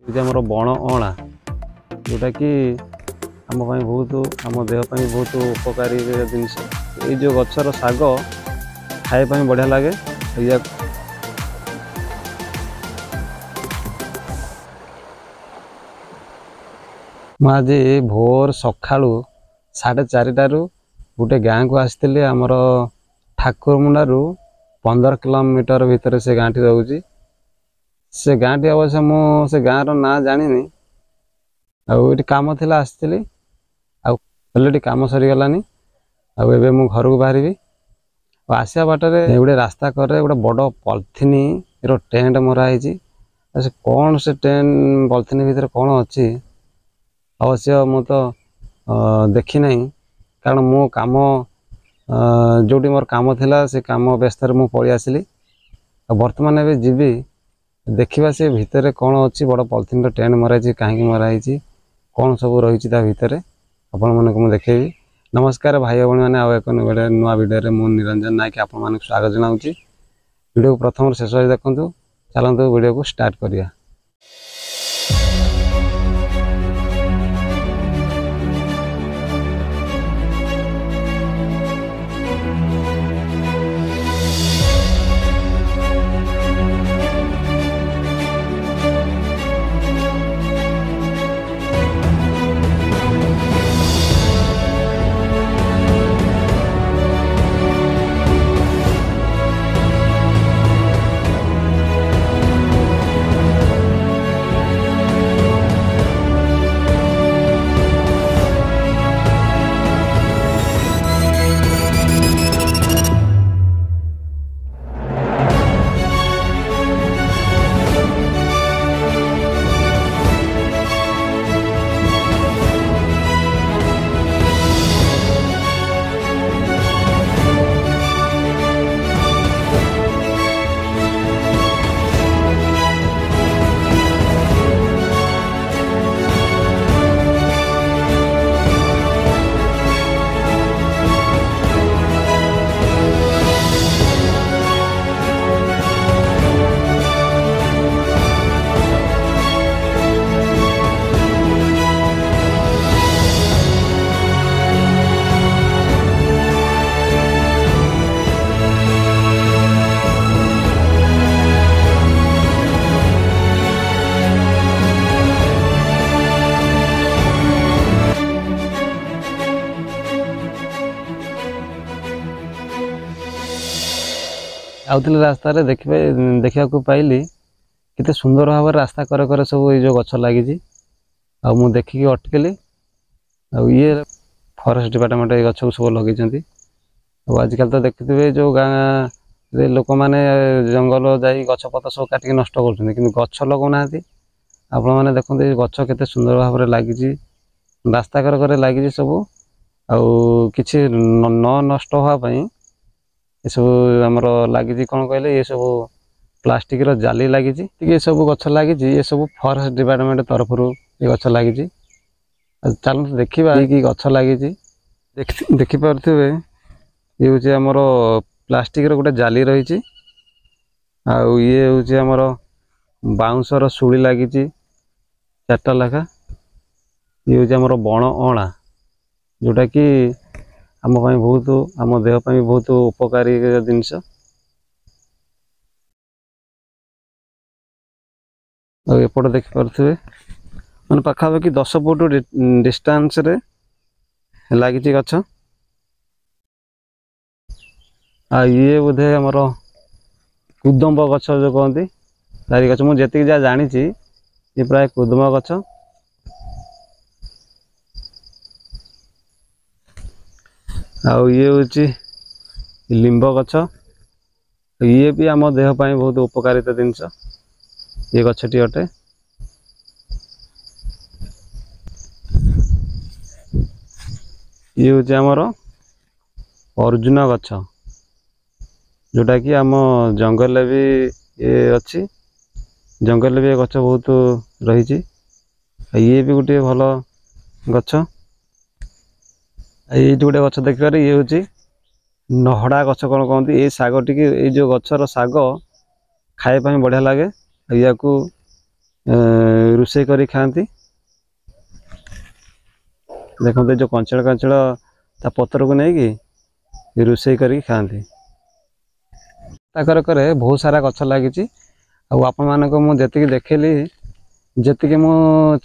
आमर बण अँला जोटा कि आम बहुत आम देहपाई बहुत उपकारी जिनस ये जो गचर शाग खावाई बढ़िया लगे या आज भोर सकाळु 4:30 गोटे गाँ को आसती आमर ठाकुरमुंडारू 15 किलोमीटर भितर से गाँटी रोचे से गाँटी अवश्य मुझे गाँव रो ना जानी आठ कम थी आसती आलरेडी कम सरीगलानी आबे मु घर को बाहरी आसिया बाटर गोटे रास्ता करे गोटे बड़ पॉलिथिन रो टेंट मराई कौन से टेंट पॉलिथिन भितर कौन अच्छी अवश्य मु तो देखी ना कारण मो काम जोटी मोर काम थिला से काम व्यस्त मु पलि आसली बर्तमान ए जीवी देखा से भितर कौन अच्छी बड़ पॉलिथिन टेंट मराई कहीं मराई कौन सब रही भितर आपण मानक मुझे देखेबी। नमस्कार भाई भाई मैंने आउ एक नुआ वीडियो मु निरंजन नायक आपण मानक स्वागत जनाऊँगी। वीडियो को प्रथम शेष देखु चलतु वीडियो को स्टार्ट करिया। आउतले रास्ता देखा पाइली किते सुंदर भाव रास्ता करे करे सब ये जो गछ लगी मु देखिकी अटकली ये फॉरेस्ट डिपार्टमेंट ये गछ को सब लगे आजिकल तो देखिए जो गाँ लोक मैंने जंगल जाई गछ पत सब काटिक नष्ट कर गछ लगौना आपण मैंने देखते गछ केते सुंदर भाव लगी रास्ता करे करे लगी सब किछि न नष्ट होवाई ये सब आमर लगी कौन कहले ये सब प्लास्टिक रो जाली लगी ये सब गछ लगी ये सब फॉरेस्ट डिपार्टमेंट तरफ ये गछ लगी चलते देखा कि गछ लगी देखिपे ये हूँ आमर प्लास्टिक रो गोटे जाली रही ये हूँ आमर बाउंसर सुली लगी 4टा लेखा ये हूँ आमर बण अँला जोटा कि आम बहुत आम देहपाई बहुत उपकारी जिनस एपट देखिपे मैंने पाखापाखि 10 फुट डिस्टेंस रे लगी गछ ये बोधे आमर कुदम्ब गछ जो कहती तारी गछ मुझे जहाँ जानी ये प्राय कुदम्ब गछ आउ ये हूँ लिंब गछ ये भी आम देहपाई बहुत उपकारिता जिनस ये गछटी अटे ये हूँ आमर अर्जुन गछ जोटा कि आम जंगल भी ये अच्छी जंगल भी गछ बहुत रही ये भी गोटे भल गछ ये गोटे गछ देखिए ये हूँ नहड़ा गछ कौन कहते ये साग टी जो गचर साग खावाई बढ़िया लगे या ରୋଷେଇ କରି ଖାଆନ୍ତି। ଦେଖନ୍ତୁ ଯେଉଁ କଞ୍ଚଳ କଞ୍ଚଳ ତା ପତ୍ରକୁ ନେଇକି ରୋଷେଇ କରିକି ଖାଆନ୍ତି। ତାକରେ କରେ ବହୁତ ସାରା ଗଛ ଲାଗିଛି। ଆଉ ଆପଣମାନଙ୍କୁ ମୁଁ ଯେତିକି ଦେଖେଇଲି, ଯେତିକି ମୁଁ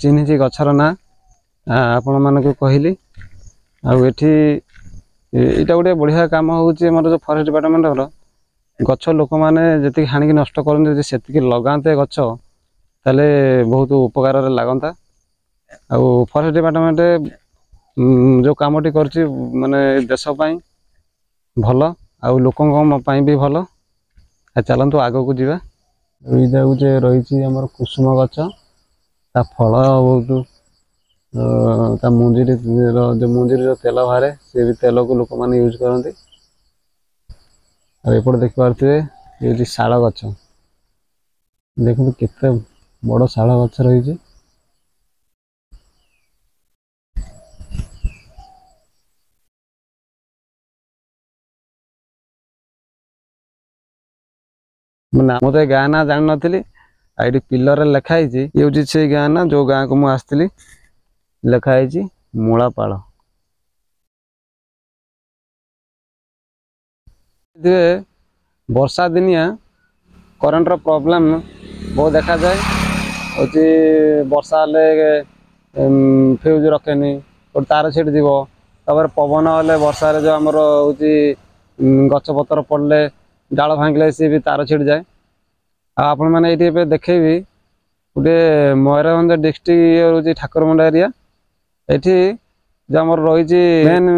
ଚିହ୍ନିଛି ଗଛର ନାଁ ଆପଣମାନଙ୍କୁ କହିଲି। ଆଉ ଏଠି ଏଇଟା ଗୋଟେ ବଢ଼ିଆ କାମ ହେଉଛି ଆମର ଯେଉଁ ଫରେଷ୍ଟ ଡିପାର୍ଟମେଣ୍ଟର। ଗଛ ଲୋକମାନେ ଯେତିକି ହାଣିକି ନଷ୍ଟ କରନ୍ତି, ଯଦି ସେତିକି ଲଗାନ୍ତେ ଗଛ, ତାହେଲେ ବହୁତ ଉପକାରରେ ଲାଗନ୍ତା। ଆଉ ଫରେଷ୍ଟ ଡିପାର୍ଟମେଣ୍ଟ ଯେଉଁ କାମଟି କରୁଛି ମାନେ ଦେଶ ପାଇଁ ଭଲ, ଆଉ ଲୋକଙ୍କ ପାଇଁ ବି ଭଲ। ଚାଲନ୍ତୁ ଆଗକୁ ଯିବା। ଏଇଟା ଗୋଟେ ରହିଛି ଆମର କୁସୁମ ଗଛ। ତା ଫଳ ବହୁତ, ତା ମଞ୍ଜିରେ ଯେଉଁ ତେଲ ବାହାରେ, ସେ ବି ତେଲକୁ ଲୋକମାନେ ୟୁଜ୍ କରନ୍ତି। ଆଉ ଏପଟେ ଦେଖିପାରୁଥିବେ ଏ ହେଉଛି ଶାଳ ଗଛ। ଦେଖନ୍ତୁ କେତେ ବଡ଼ ଶାଳ ଗଛ ରହିଛି। ମୁଁ ତ ଏ ଗାଁ ନାଁ ଜାଣିନଥିଲି। ଆଉ ଏଠି ପିଲରରେ ଲେଖା ହେଇଛି, ଇଏ ହେଉଛି ସେଇ ଗାଁ ନା ଯେଉଁ ଗାଁକୁ ମୁଁ ଆସିଥିଲି। ଲେଖା ହେଇଛି ମୂଳାପାଳ। ବର୍ଷା ଦିନିଆ କରେଣ୍ଟର ପ୍ରୋବ୍ଲେମ୍ ବହୁତ ଦେଖାଯାଏ। ହେଉଛି ବର୍ଷା ହେଲେ ଫ୍ୟୁଜ୍ ରଖେନି, ଗୋଟେ ତାର ଛିଡ଼ିଯିବ। ତାପରେ ପବନ ହେଲେ ବର୍ଷାରେ ଯେଉଁ ଆମର ହେଉଛି ଗଛପତ୍ର ପଡ଼ିଲେ, ଡାଳ ଭାଙ୍ଗିଲେ ସିଏ ବି ତାର ଛିଡ଼ିଯାଏ। ଆଉ ଆପଣମାନେ ଏଇଠି ଏବେ ଦେଖେଇବି, ଗୋଟେ ମୟୂରଭଞ୍ଜ ଡିଷ୍ଟ୍ରିକ୍ଟ ଇଏ ହେଉଛି ଠାକୁରମୁଣ୍ଡା ଏରିଆ। ଏଠି ଯେଉଁ ଆମର ରହିଛି ମେନ୍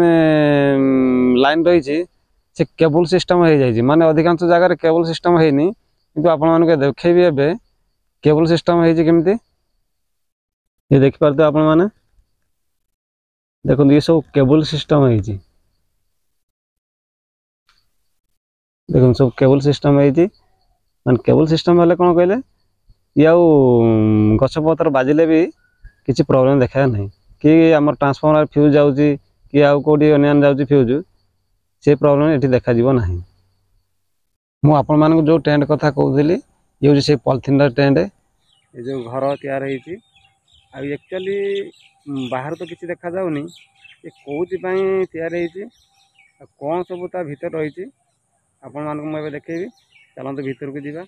ଲାଇନ୍ ରହିଛି, ସେ କେବୁଲ ସିଷ୍ଟମ ହେଇଯାଇଛି। ମାନେ ଅଧିକାଂଶ ଜାଗାରେ କେବୁଲ ସିଷ୍ଟମ ହେଇନି, କିନ୍ତୁ ଆପଣମାନଙ୍କୁ ଦେଖେଇବି ଏବେ କେବୁଲ ସିଷ୍ଟମ ହେଇଛି କେମିତି। ଇଏ ଦେଖିପାରୁଥିବେ ଆପଣମାନେ, ଦେଖନ୍ତୁ ଇଏ ସବୁ କେବୁଲ ସିଷ୍ଟମ ହେଇଛି। ଦେଖନ୍ତୁ ସବୁ କେବୁଲ ସିଷ୍ଟମ ହେଇଛି। ମାନେ କେବୁଲ ସିଷ୍ଟମ ହେଲେ କ'ଣ କହିଲେ, ଇଏ ଆଉ ଗଛପତ୍ର ବାଜିଲେ ବି କିଛି ପ୍ରୋବ୍ଲେମ ଦେଖାଏ ନାହିଁ। କି ଆମର ଟ୍ରାନ୍ସଫର୍ମର ଫ୍ୟୁଜ୍ ଯାଉଛି, କି ଆଉ କେଉଁଠି ଅନ୍ୟାନ୍ୟ ଯାଉଛି ଫ୍ୟୁଜ୍, ସେ ପ୍ରୋବ୍ଲେମ ଏଠି ଦେଖାଯିବ ନାହିଁ। ମୁଁ ଆପଣମାନଙ୍କୁ ଯେଉଁ ଟେଣ୍ଟ କଥା କହୁଥିଲି, ଇଏ ହେଉଛି ସେ ପଲିଥିନର ଟେଣ୍ଟ। ଏ ଯେଉଁ ଘର ତିଆରି ହେଇଛି, ଆଉ ଆକ୍ଚୁଆଲି ବାହାରୁ ତ କିଛି ଦେଖାଯାଉନି, ଏ କେଉଁଥିପାଇଁ ତିଆରି ହେଇଛି ଆଉ କ'ଣ ସବୁ ତା ଭିତରେ ରହିଛି ଆପଣମାନଙ୍କୁ ମୁଁ ଏବେ ଦେଖେଇବି। ଚାଲନ୍ତୁ ଭିତରକୁ ଯିବା।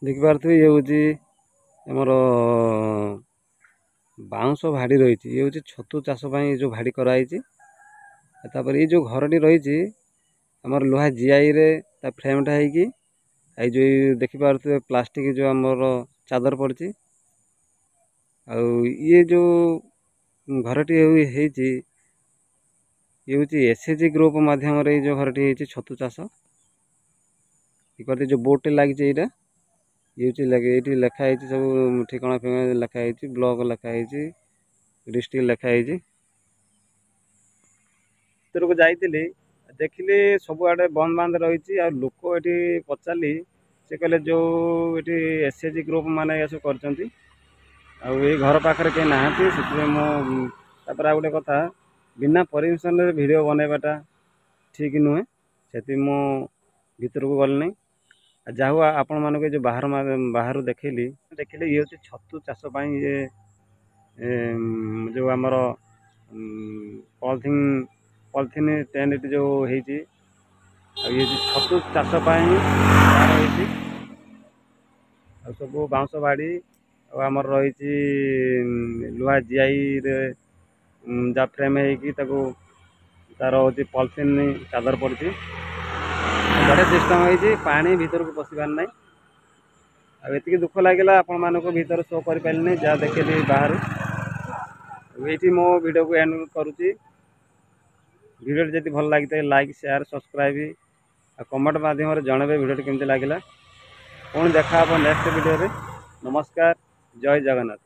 ଦେଖିପାରୁଥିବେ ଇଏ ହେଉଛି ଆମର ବାଉଁଶ ଭାଡ଼ି ରହିଛି। ଇଏ ହେଉଛି ଛତୁ ଚାଷ ପାଇଁ ଯେଉଁ ଭାଡ଼ି କରାହେଇଛି। ତାପରେ ଏଇ ଯେଉଁ ଘରଟି ରହିଛି ଆମର ଲୁହା ଜିଆଇରେ ତା ଫ୍ରେମ୍ଟା ହେଇକି, ଏଇ ଯେଉଁ ଦେଖିପାରୁଥିବେ ପ୍ଲାଷ୍ଟିକ ଯେଉଁ ଆମର ଚାଦର ପଡ଼ିଛି। ଆଉ ଇଏ ଯେଉଁ ଘରଟି ହେଇଛି, ଇଏ ହେଉଛି SHG ଗ୍ରୁପ ମାଧ୍ୟମରେ ଏଇ ଯେଉଁ ଘରଟି ହେଇଛି ଛତୁ ଚାଷ। ଦେଖିପାରୁଥିବେ ଯେଉଁ ବୋର୍ଡ଼ଟି ଲାଗିଛି, ଏଇଟା ଇଏ ହେଉଛି ଏଇଠି ଲେଖା ହେଇଛି ସବୁ ଠିକଣା ଫିକଣା ଲେଖା ହେଇଛି, ବ୍ଲକ ଲେଖା ହେଇଛି, ଡିଷ୍ଟ୍ରିକ୍ଟ ଲେଖା ହେଇଛି। ଭିତରକୁ ଯାଇଥିଲି, ଦେଖିଲି ସବୁଆଡ଼େ ବନ୍ଦ ବାନ୍ଦ ରହିଛି। ଆଉ ଲୋକ ଏଠି ପଚାରିଲି, ସେ କହିଲେ ଯେଉଁ ଏଠି SHG ଗ୍ରୁପ ମାନେ ଏସବୁ କରିଛନ୍ତି, ଆଉ ଏଇ ଘର ପାଖରେ କେହି ନାହାନ୍ତି। ସେଥିପାଇଁ ମୁଁ ତାପରେ ଆଉ ଗୋଟେ କଥା, ବିନା ପରମିସନରେ ଭିଡ଼ିଓ ବନେଇବାଟା ଠିକ୍ ନୁହେଁ। ସେଥିପାଇଁ ମୁଁ ଭିତରକୁ ଗଲି ନାହିଁ। ଯାହା ହଉ ଆପଣମାନଙ୍କୁ ଏ ଯେଉଁ ବାହାରୁ ଦେଖେଇଲି ଇଏ ହେଉଛି ଛତୁ ଚାଷ ପାଇଁ ଇଏ ଯେଉଁ ଆମର ପଲିଥିନ୍ ଟେଣ୍ଟ ଯେଉଁ ହେଇଛି, ଆଉ ଇଏ ଛତୁ ଚାଷ ପାଇଁ ହେଇଛି। ଆଉ ସବୁ ବାଉଁଶ ବାଡ଼ି, ଆଉ ଆମର ରହିଛି ଲୁହା ଜିଆଇରେ ଯାହା ଫ୍ରେମ୍ ହେଇକି ତାକୁ ତାର ହେଉଛି ପଲିଥିନ୍ ଚାଦର ପଡ଼ିଛି। ବଢ଼ିଆ ସିଷ୍ଟମ ହେଇଛି, ପାଣି ଭିତରକୁ ପଶିବାର ନାହିଁ। ଆଉ ଏତିକି ଦୁଃଖ ଲାଗିଲା ଆପଣମାନଙ୍କୁ ଭିତରେ ଶୋ କରିପାରିଲିନି, ଯାହା ଦେଖିଲି ବାହାରୁ। ଏଇଠି ମୋ ଭିଡ଼ିଓକୁ ଏଣ୍ଡ କରୁଛି। ଭିଡ଼ିଓଟି ଯଦି ଭଲ ଲାଗିଥାଏ ଲାଇକ୍, ସେୟାର, ସବସ୍କ୍ରାଇବ୍ ଆଉ କମେଣ୍ଟ ମାଧ୍ୟମରେ ଜଣାଇବେ ଭିଡ଼ିଓଟି କେମିତି ଲାଗିଲା। ପୁଣି ଦେଖା ହେବ ନେକ୍ସଟ ଭିଡ଼ିଓରେ। ନମସ୍କାର, ଜୟ ଜଗନ୍ନାଥ।